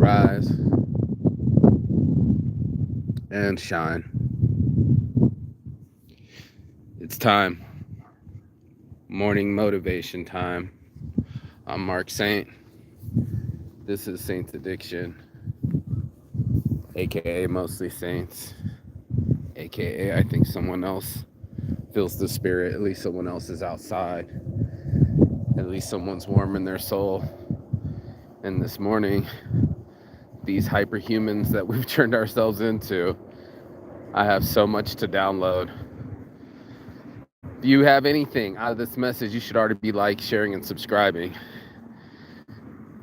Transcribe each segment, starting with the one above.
rise and shine. It's time. Morning motivation time. I'm Mark Saint. This is Saints Addiction, aka Mostly Saints, aka I think someone else feels the spirit. At least someone else is outside. At least someone's warm in their soul. And this morning, these hyperhumans that we've turned ourselves into, I have so much to download. If you have anything out of this message, you should already be like, sharing, and subscribing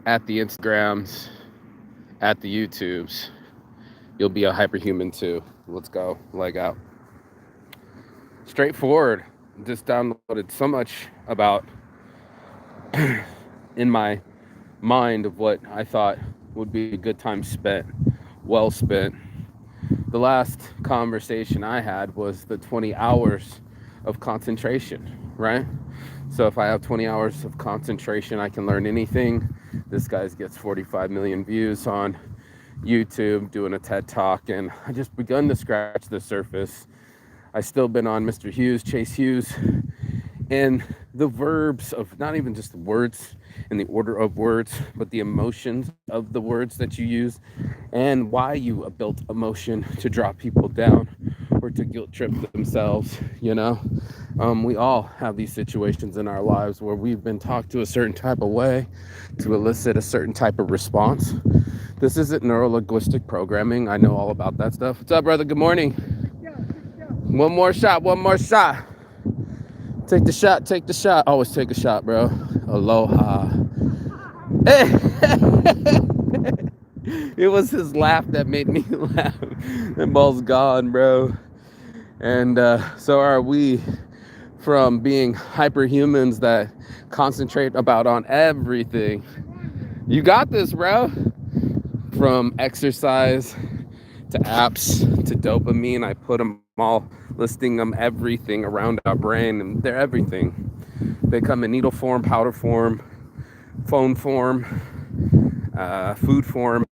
at the Instagrams, at the YouTubes. You'll be a hyperhuman too. Let's go. Leg out. Straightforward. Just downloaded so much about in my mind of what I thought would be a good time spent, well spent. The last conversation I had was the 20 hours of concentration, right? So if I have 20 hours of concentration, I can learn anything. This guy gets 45 million views on YouTube doing a TED Talk, and I just begun to scratch the surface. I still been on Mr. Hughes, Chase Hughes, and the verbs of not even just the words in the order of words, but the emotions of the words that you use, and why you built emotion to drop people down or to guilt trip themselves. We all have these situations in our lives where we've been talked to a certain type of way to elicit a certain type of response. This isn't neuro-linguistic programming. I know all about that stuff. What's up, brother? Good morning. One more shot. Take the shot. Always take a shot, bro. Aloha. Hey. It was his laugh that made me laugh. That ball's gone, bro. And so are we, from being hyperhumans that concentrate about on everything. You got this, bro. From exercise to apps to dopamine, I put them all, listing them everything around our brain, and they're everything. They come in needle form, powder form, phone form, food form,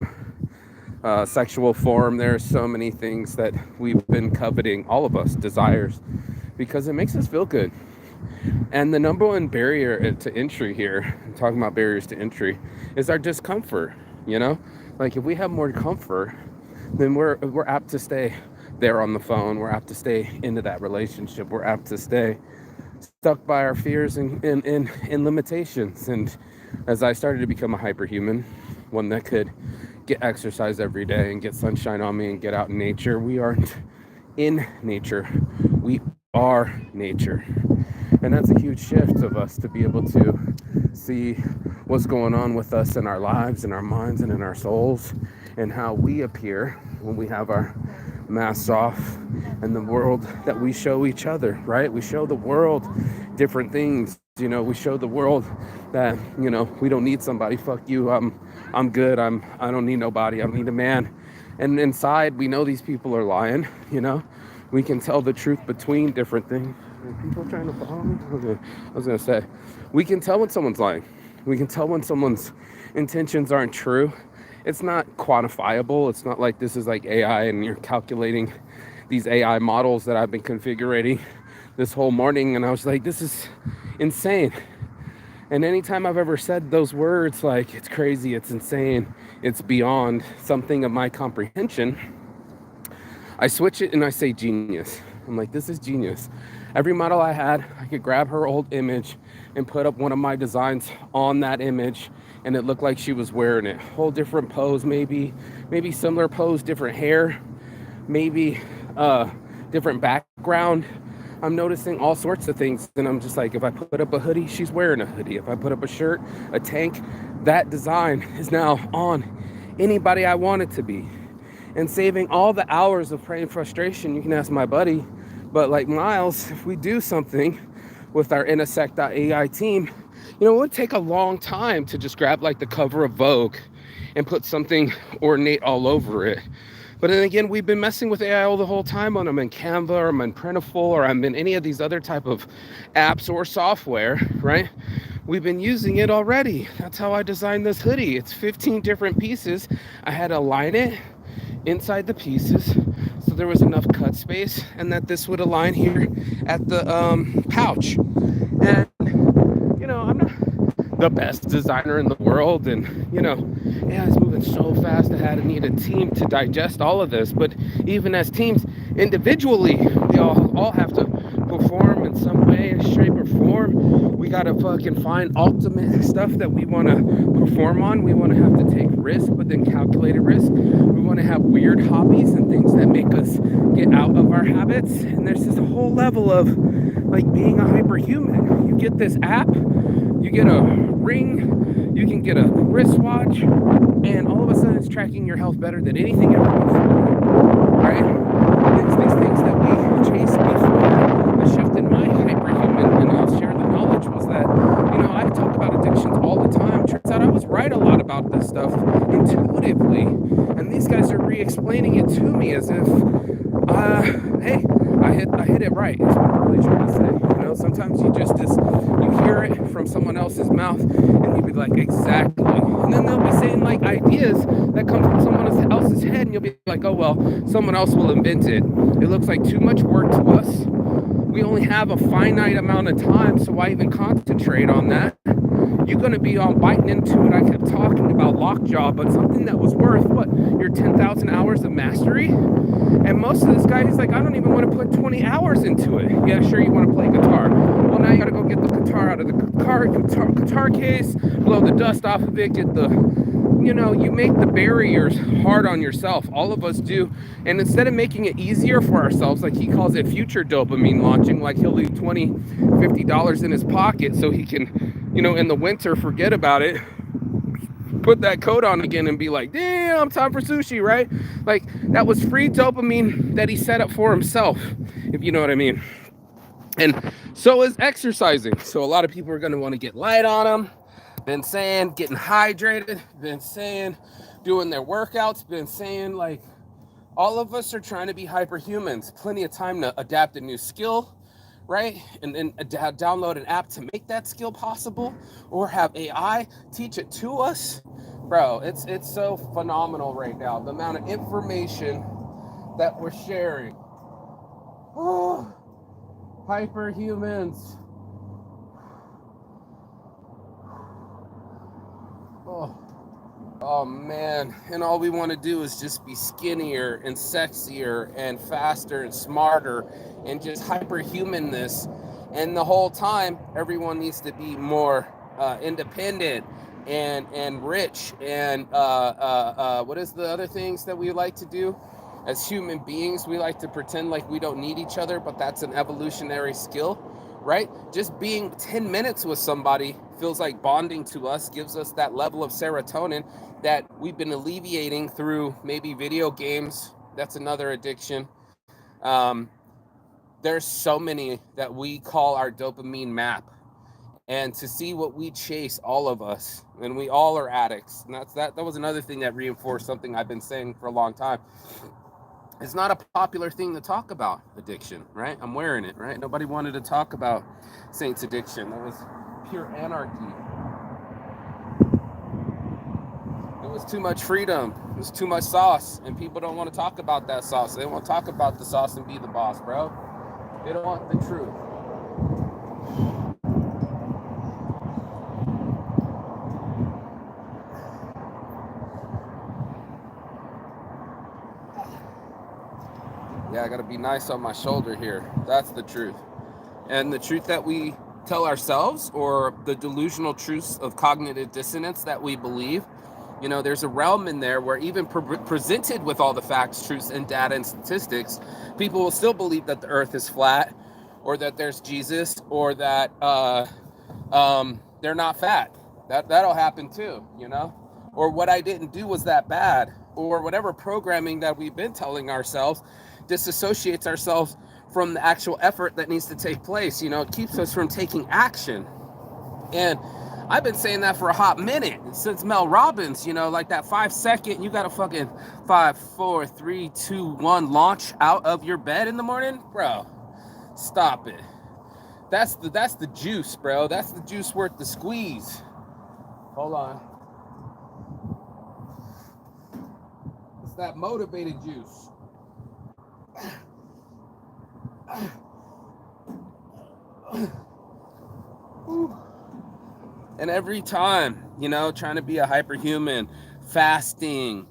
sexual form. There are so many things that we've been coveting, all of us, desires, because it makes us feel good. And the number one barrier to entry here, talking about barriers to entry, is our discomfort. Like if we have more comfort, then we're apt to stay there on the phone. We're apt to stay into that relationship. We're apt to stay stuck by our fears and limitations. And as I started to become a hyperhuman, one that could get exercise every day and get sunshine on me and get out in nature, we aren't in nature. We are nature. And that's a huge shift of us to be able to see what's going on with us in our lives, in our minds, and in our souls, and how we appear when we have our masks off, and the world that we show each other, right? We show the world different things. We show the world that, we don't need somebody. Fuck you. I'm good. I don't need nobody. I don't need a man. And inside, we know these people are lying. We can tell the truth between different things. Are people trying to follow me? Okay. I was gonna say, we can tell when someone's lying. We can tell when someone's intentions aren't true. It's not quantifiable. It's not like this is like AI and you're calculating these AI models that I've been configuring this whole morning. And I was like, this is insane. And anytime I've ever said those words, like it's crazy, it's insane, it's beyond something of my comprehension, I switch it and I say genius. I'm like, this is genius. Every model I had, I could grab her old image and put up one of my designs on that image, and it looked like she was wearing it. Whole different pose, maybe similar pose, different hair, maybe different background. I'm noticing all sorts of things, and I'm just like, if I put up a hoodie, she's wearing a hoodie. If I put up a shirt, a tank, that design is now on anybody I want it to be. And saving all the hours of praying frustration, you can ask my buddy, but like Miles, if we do something with our Intersect.ai team, it would take a long time to just grab like the cover of Vogue and put something ornate all over it. But then again, we've been messing with AI all the whole time when I'm in Canva or I'm in Printful or I'm in any of these other type of apps or software, right? we've been using it already. That's how I designed this hoodie. It's 15 different pieces. I had to align it inside the pieces so there was enough cut space, and that this would align here at the pouch. And I'm not the best designer in the world, and yeah, it's moving so fast. I had to need a team to digest all of this. But even as teams, individually, we all have to perform in some way, shape, or form. We gotta fucking find ultimate stuff that we want to perform on. We want to have to take risk, but then calculated risk. We want to have weird hobbies and things that make us get out of our habits. And there's this whole level of like being a hyperhuman. You get this app, you get a ring, you can get a wristwatch, and all of a sudden it's tracking your health better than anything ever before, right? It's these things that we chased before. The shift in my hyperhuman, and I'll share the knowledge, was that, I talk about addictions all the time. Turns out I was right a lot about this stuff intuitively, and these guys are re-explaining it to me as if, hey, I hit it right, is what I'm really trying to say. Sometimes you hear it from someone else's mouth, and you be like, exactly. And then they'll be saying like ideas that come from someone else's head, and you'll be like, oh, well, someone else will invent it. It looks like too much work to us. We only have a finite amount of time, so why even concentrate on that? You're going to be biting into it. I kept talking about lockjaw, but something that was worth, your 10,000 hours of mastery? And most of this guy, he's like, I don't even want to put 20 hours into it. Yeah, sure, you want to play guitar. Well, now you got to go get the guitar out of the guitar case, blow the dust off of it, get the, you make the barriers hard on yourself. All of us do. And instead of making it easier for ourselves, like he calls it future dopamine launching, like he'll leave $20, $50 in his pocket so he can, in the winter, forget about it, put that coat on again and be like, damn, time for sushi, right? Like, that was free dopamine that he set up for himself, if you know what I mean. And so is exercising. So a lot of people are going to want to get light on them. Been saying getting hydrated. Been saying doing their workouts. Been saying, like, all of us are trying to be hyperhumans. Plenty of time to adapt a new skill, right? And download an app to make that skill possible, or have AI teach it to us. Bro, it's so phenomenal right now, the amount of information that we're sharing. Oh, hyperhumans. Oh man, and all we want to do is just be skinnier and sexier and faster and smarter and just hyperhumanness. And the whole time, everyone needs to be more independent and rich. And what is the other things that we like to do? As human beings, we like to pretend like we don't need each other, but that's an evolutionary skill, right? Just being 10 minutes with somebody feels like bonding to us, gives us that level of serotonin that we've been alleviating through maybe video games. That's another addiction. There's so many that we call our dopamine map. And to see what we chase, all of us, and we all are addicts. And that was another thing that reinforced something I've been saying for a long time. It's not a popular thing to talk about addiction, right? I'm wearing it, right? Nobody wanted to talk about Saint's addiction. That was pure anarchy. It was too much freedom. It was too much sauce. And people don't want to talk about that sauce. They want to talk about the sauce and be the boss, bro. They don't want the truth. Yeah, I gotta be nice on my shoulder here. That's the truth. And the truth that we tell ourselves, or the delusional truths of cognitive dissonance that we believe, there's a realm in there where even presented with all the facts, truths, and data and statistics, people will still believe that the earth is flat, or that there's Jesus, or that they're not fat. That'll happen too, or what I didn't do was that bad, or whatever programming that we've been telling ourselves disassociates ourselves from the actual effort that needs to take place. It keeps us from taking action. And I've been saying that for a hot minute, since Mel Robbins, like that 5 second, you got to fucking 5, 4, 3, 2, 1 launch out of your bed in the morning. Bro, stop it. That's the juice, bro. That's the juice worth the squeeze. Hold on. It's that motivated juice. And every time, you know, trying to be a hyperhuman, fasting,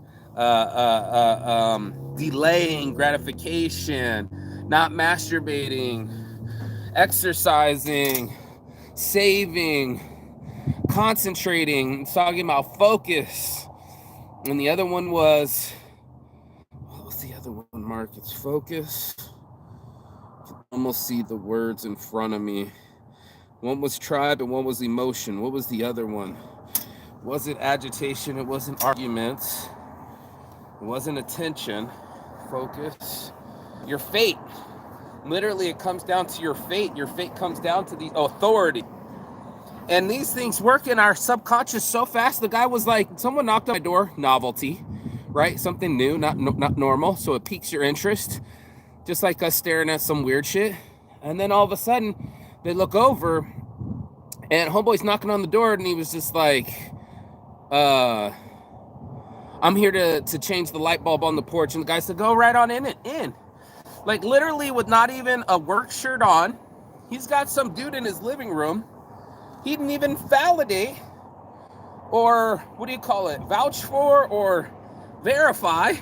delaying gratification, not masturbating, exercising, saving, concentrating, talking about focus. And the other one was, what was the other one, Mark? It's focus. I can almost see the words in front of me. One was tribe and one was emotion. What was the other one? It wasn't agitation. It wasn't arguments. It wasn't attention. Focus. Your fate. Literally, it comes down to your fate. Your fate comes down to the authority. And these things work in our subconscious so fast. The guy was like, someone knocked on my door. Novelty, right? Something new, not normal. So it piques your interest. Just like us staring at some weird shit. And then all of a sudden, they look over, and homeboy's knocking on the door, and he was just like, I'm here to change the light bulb on the porch. And the guy said, go right on in. Like, literally with not even a work shirt on. He's got some dude in his living room. He didn't even validate or, what do you call it, vouch for or verify.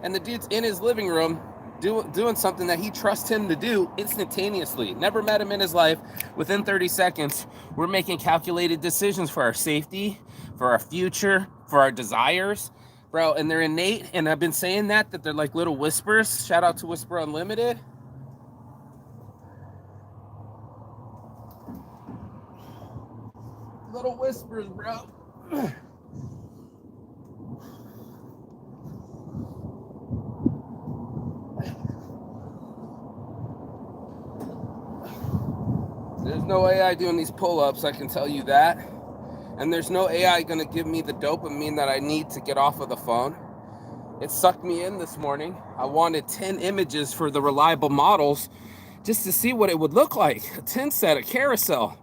And the dude's in his living room doing something that he trusts him to do instantaneously. Never met him in his life. Within 30 seconds, we're making calculated decisions for our safety, for our future, for our desires, bro. And they're innate. And I've been saying that they're like little whispers. Shout out to Whisper Unlimited. Little whispers, bro. There's no AI doing these pull-ups, I can tell you that. And there's no AI gonna give me the dopamine that I need to get off of the phone. It sucked me in this morning. I wanted 10 images for the reliable models just to see what it would look like. A 10 set, a carousel.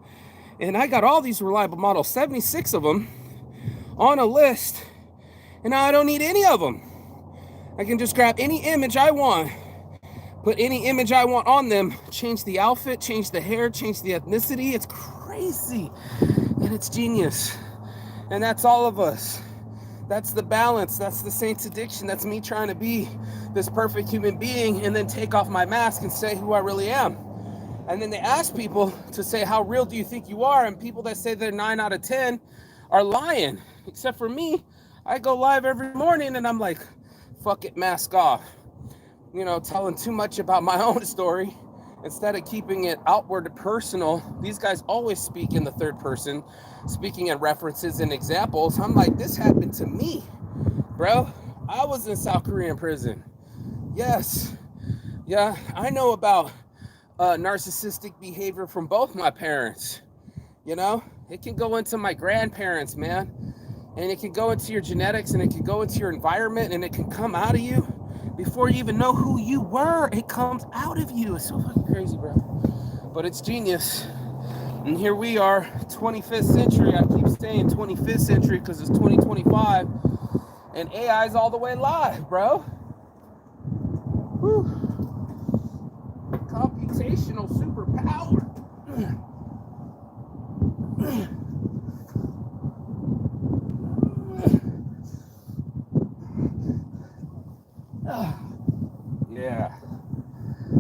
And I got all these reliable models, 76 of them, on a list. And now I don't need any of them. I can just grab any image I want, put any image I want on them, change the outfit, change the hair, change the ethnicity. It's crazy. And it's genius. And that's all of us. That's the balance. That's the Saints addiction. That's me trying to be this perfect human being and then take off my mask and say who I really am. And then they ask people to say, how real do you think you are? And people that say they're 9 out of 10 are lying. Except for me, I go live every morning and I'm like, fuck it, mask off. You know, telling too much about my own story instead of keeping it outward personal. These guys always speak in the third person, speaking in references and examples. I'm like, this happened to me, bro. I was in South Korean prison. Yes. Yeah, I know about narcissistic behavior from both my parents. You know, it can go into my grandparents, man. And it can go into your genetics and it can go into your environment and it can come out of you before you even know who you were. It comes out of you. It's so fucking crazy, bro. But it's genius. And here we are, 25th century. I keep saying 25th century because it's 2025. And AI is all the way live, bro. Whew. Computational superpower. Yeah.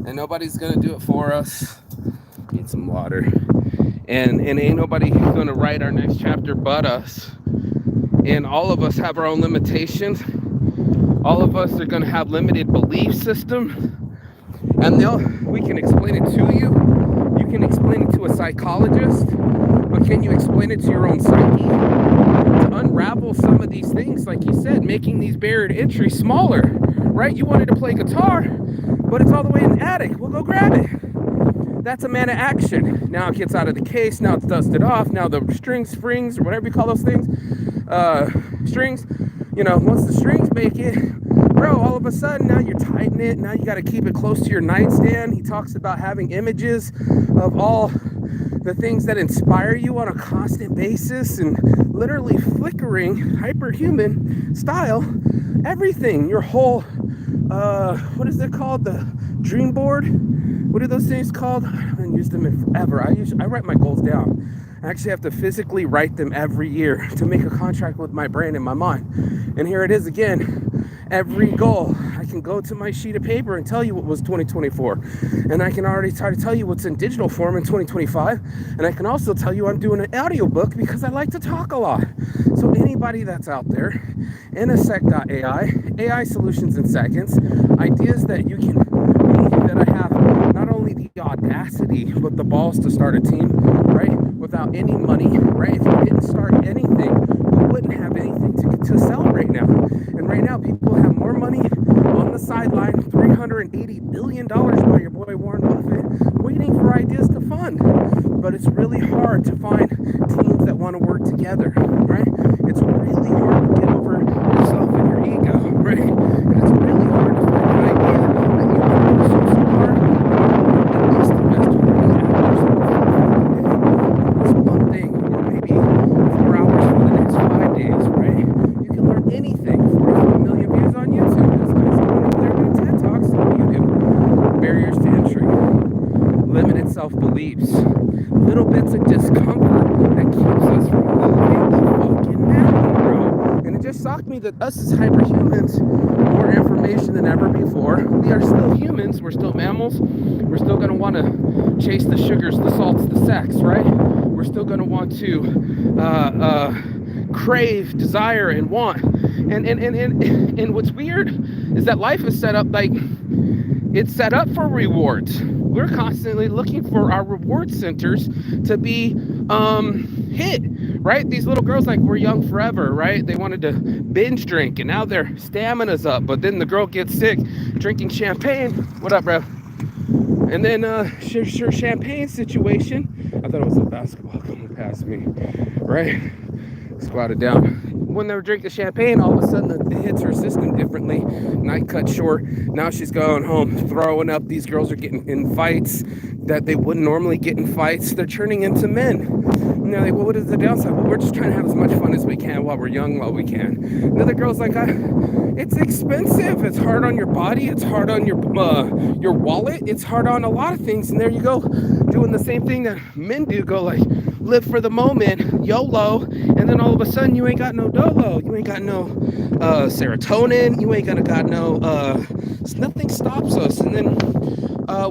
And nobody's gonna do it for us. Need some water. And ain't nobody gonna write our next chapter but us. And all of us have our own limitations. All of us are gonna have limited belief system. And we can explain it to you. You can explain it to a psychologist, but can you explain it to your own psyche? To unravel some of these things, like you said, making these barrier to entry smaller, right? You wanted to play guitar, but it's all the way in the attic. Well, go grab it. That's a man of action. Now it gets out of the case. Now it's dusted off. Now the strings, or whatever you call those things, strings, you know, once the strings make it, bro, all of a sudden now you're tightening it. Now you got to keep it close to your nightstand. He talks about having images of all the things that inspire you on a constant basis and literally flickering hyperhuman style everything, your whole what is it called, the dream board, what are those things called? I haven't used them in forever. I write my goals down. I actually have to physically write them every year to make a contract with my brain and my mind. And here it is again. Every goal, I can go to my sheet of paper and tell you what was 2024. And I can already try to tell you what's in digital form in 2025. And I can also tell you I'm doing an audiobook because I like to talk a lot. So anybody that's out there, NSEC.ai, AI solutions in seconds, ideas that you can, that I have not only the audacity, but the balls to start a team, right? Without any money, right? If you didn't start anything, you wouldn't have anything to celebrate now. And right now, people have more money on the sideline, $380 billion by your boy Warren Buffett, waiting for ideas to fund. But it's really hard to find teams that want to work together, right? It's really hard to get over yourself and your ego, right? And it's really hard to find an idea that you want to pursue so hard that at least invest 20 hours in this one thing, or maybe 4 hours for the next 5 days, right? You can learn anything. 45 million views on YouTube. This guy's going over there doing TED Talks. So what do you do? Barriers to entry, limited self-beliefs, little bits of discomfort that keeps us from moving the fucking mountain, bro. And it just shocked me that us as hyperhumans, more information than ever before. We are still humans. We're still mammals. We're still going to want to chase the sugars, the salts, the sex, right? We're still going to want to crave, desire, and want. And what's weird is that life is set up like it's set up for rewards. We're constantly looking for our reward centers to be hit, right? These little girls, like, were young forever, right? They wanted to binge drink, and now their stamina's up. But then the girl gets sick drinking champagne. What up, bro? And then sure champagne situation. I thought it was a basketball coming past me, right? Squatted down. When they were drinking champagne, all of a sudden it hits her system differently. Night cut short. Now she's going home, throwing up. These girls are getting in fights that they wouldn't normally get in fights. They're turning into men. And they're like, well, what is the downside? Well, we're just trying to have as much fun as we can while we're young, while we can. Another girl's like, it's expensive. It's hard on your body. It's hard on your wallet. It's hard on a lot of things. And there you go, doing the same thing that men do. Go like, live for the moment, YOLO, and then all of a sudden you ain't got no dolo, you ain't got no serotonin, you ain't got no nothing stops us, and then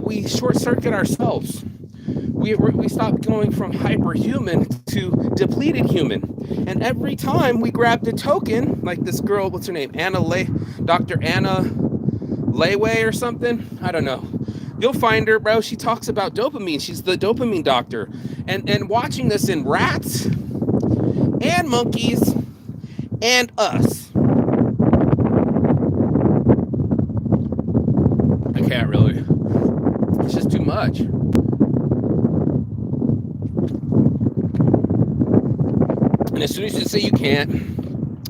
we short circuit ourselves. We stop going from hyperhuman to depleted human, and every time we grab the token, like this girl, what's her name, Dr. Anna Layway or something, I don't know. You'll find her, bro. She talks about dopamine. She's the dopamine doctor. And watching this in rats and monkeys and us. I can't really. It's just too much. And as soon as you say you can't,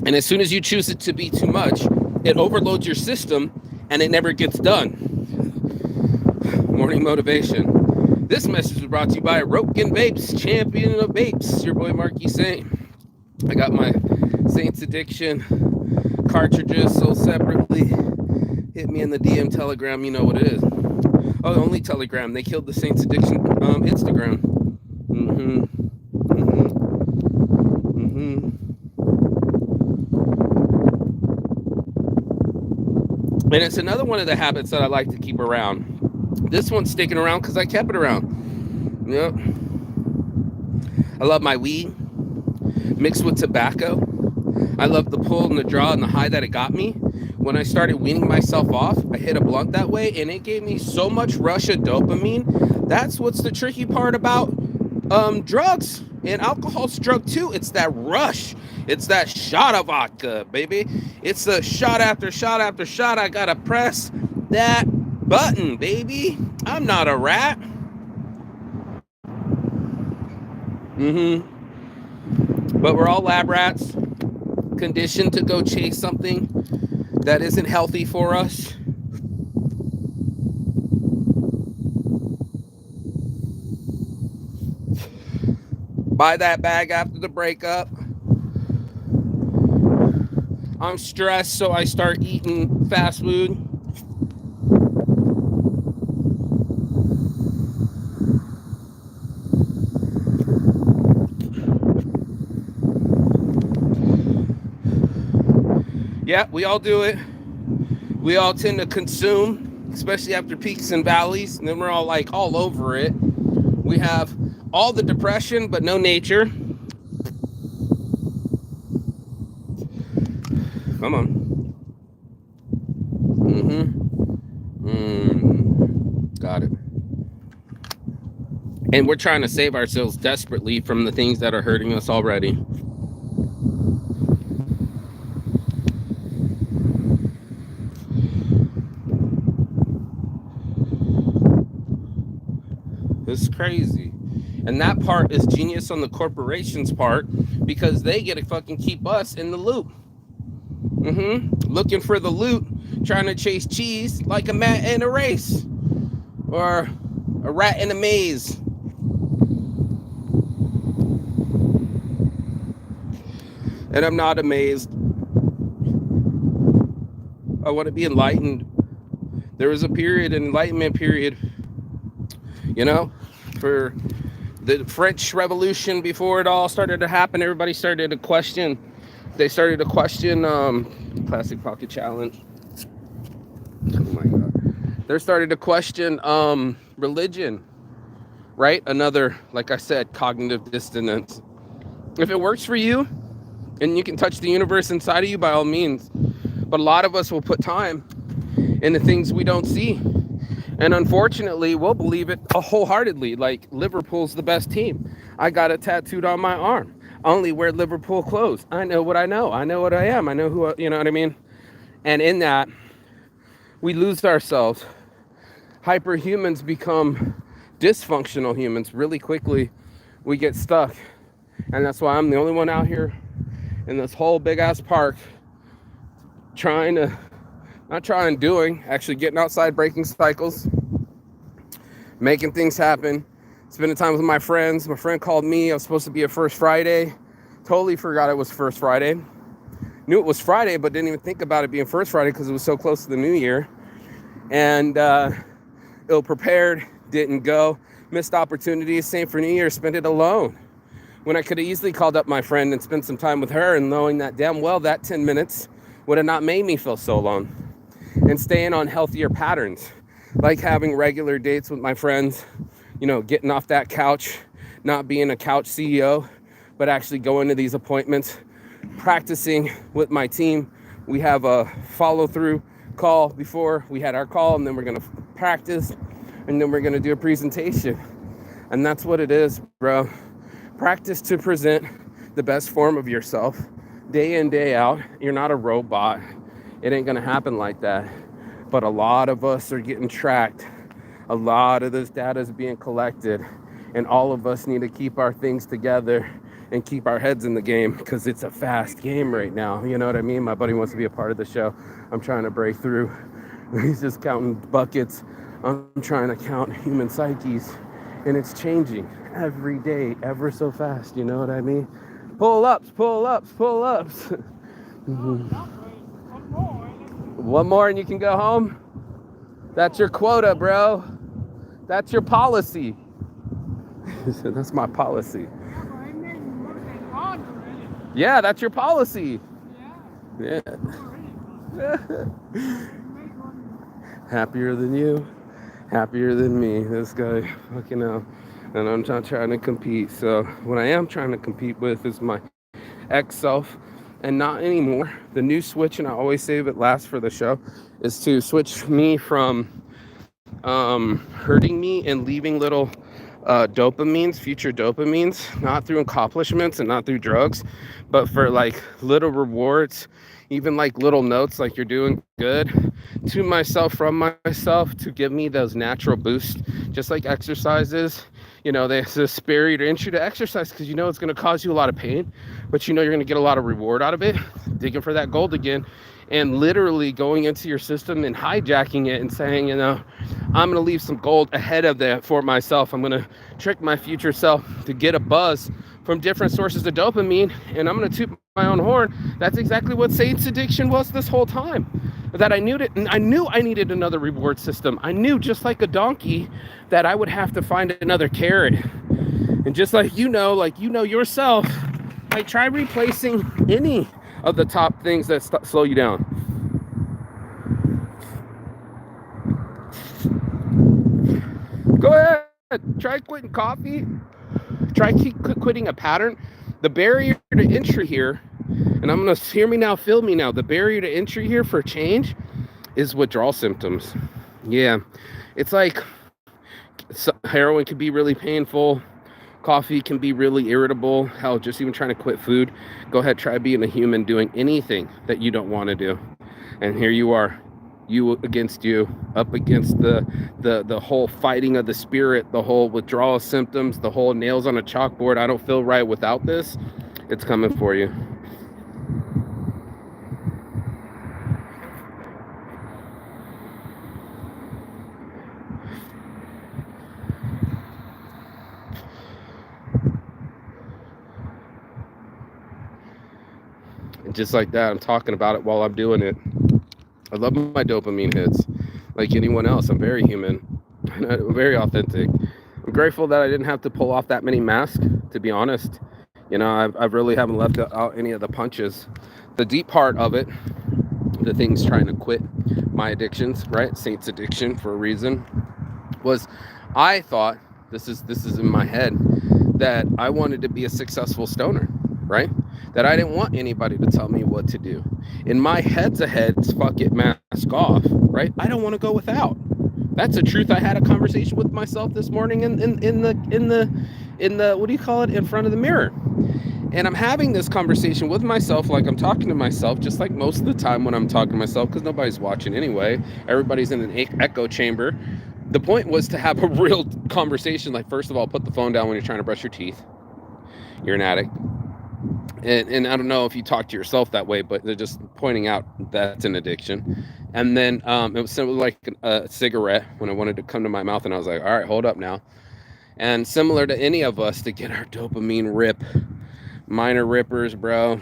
and as soon as you choose it to be too much, it overloads your system and it never gets done. Morning motivation. This message is brought to you by Roken Vapes, champion of vapes. Your boy Marky Saint. I got my Saints Addiction cartridges sold separately. Hit me in the DM Telegram, you know what it is. Oh, only Telegram. They killed the Saints Addiction Instagram. And it's another one of the habits that I like to keep around. This one's sticking around because I kept it around. Yep. I love my weed mixed with tobacco. I love the pull and the draw and the high that it got me. When I started weaning myself off, I hit a blunt that way, and it gave me so much rush of dopamine. That's what's the tricky part about drugs. And alcohol's a drug too. It's that rush. It's that shot of vodka, baby. It's the shot after shot after shot. I gotta press that button, baby. I'm not a rat. But we're all lab rats, conditioned to go chase something that isn't healthy for us. Buy that bag after the breakup. I'm stressed, so I start eating fast food. Yeah, we all do it. We all tend to consume, especially after peaks and valleys, and then we're all like all over it. We have all the depression, but no nature. Come on. Got it. And we're trying to save ourselves desperately from the things that are hurting us already. This is crazy. And that part is genius on the corporation's part, because they get to fucking keep us in the loop. Looking for the loot, trying to chase cheese like a mat in a race, or a rat in a maze. And I'm not amazed. I want to be enlightened. There was a period, an enlightenment period, you know, for the French Revolution. Before it all started to happen, everybody started to question. They started to question Classic Pocket Challenge. Oh my God. They started to question religion, right? Another, like I said, cognitive dissonance. If it works for you and you can touch the universe inside of you, by all means. But a lot of us will put time in the things we don't see. And unfortunately, we'll believe it wholeheartedly. Like, Liverpool's the best team. I got it tattooed on my arm. I only wear Liverpool clothes. I know what I know. I know what I am. I know who, you know what I mean? And in that, we lose ourselves. Hyperhumans become dysfunctional humans really quickly. We get stuck. And that's why I'm the only one out here in this whole big ass park actually getting outside, breaking cycles, making things happen, spending time with my friends. My friend called me. I was supposed to be at First Friday. Totally forgot it was First Friday. Knew it was Friday, but didn't even think about it being First Friday because it was so close to the New Year. And ill prepared, didn't go. Missed opportunities. Same for New Year. Spent it alone, when I could have easily called up my friend and spent some time with her, and knowing that damn well that 10 minutes would have not made me feel so alone. And staying on healthier patterns, like having regular dates with my friends, you know, getting off that couch, not being a couch CEO, but actually going to these appointments, practicing with my team. We have a follow-through call before we had our call, and then we're going to practice, and then we're going to do a presentation. And that's what it is, bro. Practice to present the best form of yourself day in, day out. You're not a robot. It ain't gonna happen like that. But a lot of us are getting tracked. A lot of this data is being collected, and all of us need to keep our things together and keep our heads in the game, because it's a fast game right now. You know what I mean? My buddy wants to be a part of the show. I'm trying to break through. He's just counting buckets. I'm trying to count human psyches, and it's changing every day, ever so fast. You know what I mean? Pull-ups, pull-ups, pull-ups. One more and you can go home. That's your quota, bro. That's your policy. That's my policy. Yeah, that's your policy. Yeah. Happier than you, happier than me. This guy, fucking hell. And I'm not trying to compete. So what I am trying to compete with is my ex-self, and not anymore. The new switch, and I always save it last for the show, is to switch me from hurting me and leaving little dopamines, future dopamines, not through accomplishments and not through drugs, but for like little rewards, even like little notes like you're doing good, to myself, from myself, to give me those natural boosts, just like exercises. You know, they spare you to entry to exercise because you know it's going to cause you a lot of pain, but you know you're going to get a lot of reward out of it, digging for that gold again, and literally going into your system and hijacking it and saying, you know, I'm going to leave some gold ahead of that for myself. I'm going to trick my future self to get a buzz from different sources of dopamine, and I'm going to toot my own horn. That's exactly what Satan's addiction was this whole time. That I knew it, and I knew I needed another reward system. I knew, just like a donkey, that I would have to find another carrot. And just like you know yourself, like try replacing any of the top things that slow you down. Go ahead, try quitting coffee. Try quitting a pattern. The barrier to entry here, and I'm gonna hear me now, feel me now. The barrier to entry here for change is withdrawal symptoms. Yeah, it's like heroin can be really painful. Coffee can be really irritable. Hell, just even trying to quit food. Go ahead, try being a human doing anything that you don't want to do. And here you are, you against you, up against the whole fighting of the spirit, the whole withdrawal symptoms, the whole nails on a chalkboard. I don't feel right without this. It's coming for you. And just like that, I'm talking about it while I'm doing it. I love my dopamine hits. Like anyone else, I'm very human. I'm very authentic. I'm grateful that I didn't have to pull off that many masks, to be honest. You know, I really haven't left out any of the punches. The deep part of it, the things trying to quit my addictions, right? Saint's addiction for a reason, was I thought, this is in my head, that I wanted to be a successful stoner, right? That I didn't want anybody to tell me what to do. In my head-to-heads, fuck it, mask off, right? I don't want to go without. That's a truth. I had a conversation with myself this morning in the what do you call it, in front of the mirror. And I'm having this conversation with myself like I'm talking to myself, just like most of the time when I'm talking to myself, because nobody's watching anyway. Everybody's in an echo chamber. The point was to have a real conversation. Like, first of all, put the phone down when you're trying to brush your teeth. You're an addict. And I don't know if you talk to yourself that way, but they're just pointing out that's an addiction. And then it was similar like a cigarette when I wanted to come to my mouth, and I was like, all right, hold up now. And similar to any of us, to get our dopamine rip, minor rippers, bro.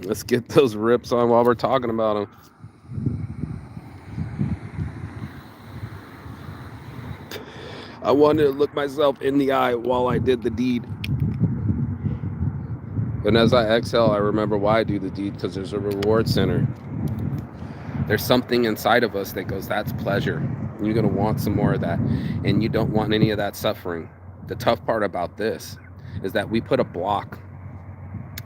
Let's get those rips on while we're talking about them. I wanted to look myself in the eye while I did the deed. And as I exhale, I remember why I do the deed, because there's a reward center. There's something inside of us that goes, that's pleasure. You're going to want some more of that. And you don't want any of that suffering. The tough part about this is that we put a block,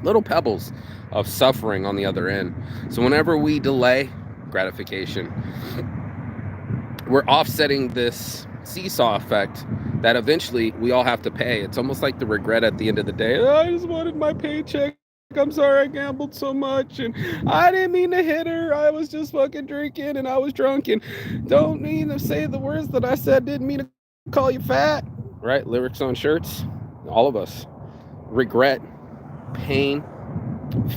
little pebbles of suffering on the other end. So whenever we delay gratification, we're offsetting this seesaw effect that eventually we all have to pay. It's almost like the regret at the end of the day. Oh, I just wanted my paycheck. I'm sorry I gambled so much, and I didn't mean to hit her. I was just fucking drinking, and I was drunk, and don't mean to say the words that I said. Didn't mean to call you fat. Right? Lyrics on shirts. All of us. Regret, pain,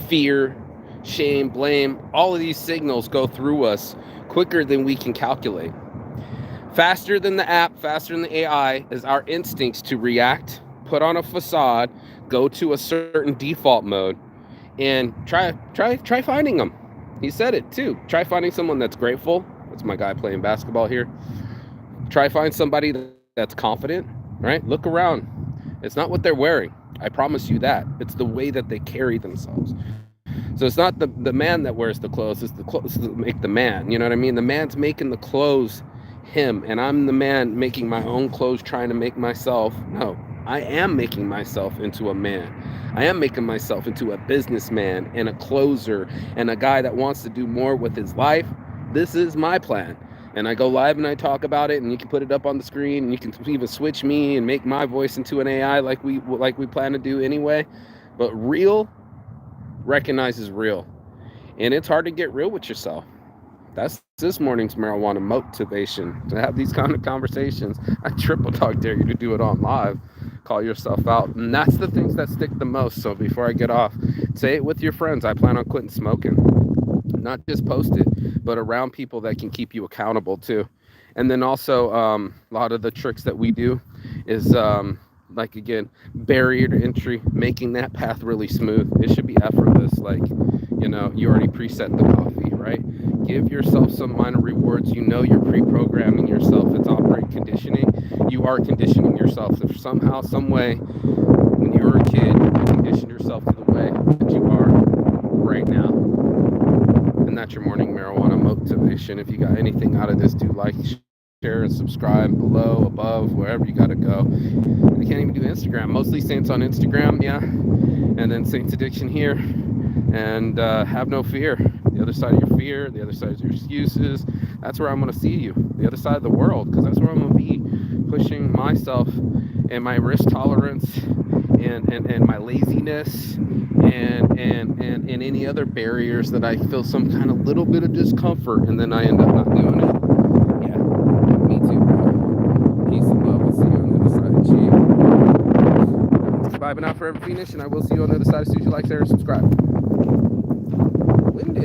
fear, shame, blame. All of these signals go through us quicker than we can calculate. Faster than the app, faster than the AI is our instincts to react, put on a facade, go to a certain default mode, and try finding them. He said it too. Try finding someone that's grateful. That's my guy playing basketball here. Try find somebody that's confident, right? Look around. It's not what they're wearing. I promise you that. It's the way that they carry themselves. So it's not the man that wears the clothes. It's the clothes that make the man. You know what I mean? The man's making the clothes him, and I'm the man making my own clothes, trying to make myself. No, I am making myself into a man. I am making myself into a businessman and a closer and a guy that wants to do more with his life. This is my plan. And I go live and I talk about it, and you can put it up on the screen, and you can even switch me and make my voice into an AI like we plan to do anyway. But real recognizes real. And it's hard to get real with yourself. That's this morning's marijuana motivation, to have these kind of conversations. I triple dog dare you to do it on live. call yourself out. And that's the things that stick the most. So before I get off, say it with your friends. I plan on quitting smoking. Not just post it, but around people that can keep you accountable too. And then also, a lot of the tricks that we do is, like, again, barrier to entry, making that path really smooth. It should be effortless. Like, you already preset the coffee, right? Give yourself some minor rewards. You're pre-programming yourself. It's operant conditioning. You are conditioning yourself. If somehow, some way, when you were a kid, you conditioned yourself to the way that you are right now. And that's your morning marijuana motivation. If you got anything out of this, do like, share, and subscribe below, above, wherever you got to go. And you can't even do Instagram. Mostly Saints on Instagram, yeah. And then Saints Addiction here. And have no fear. The other side of your fear, the other side of your excuses, that's where I'm going to see you. The other side of the world, because that's where I'm going to be pushing myself and my risk tolerance and my laziness and any other barriers that I feel some kind of little bit of discomfort, and then I end up not doing it. Yeah, me too, bro. Peace and love. I'll see you on the other side of G. Vibing out forever, Phoenix, and I will see you on the other side as soon as you like, share, and subscribe. Winded.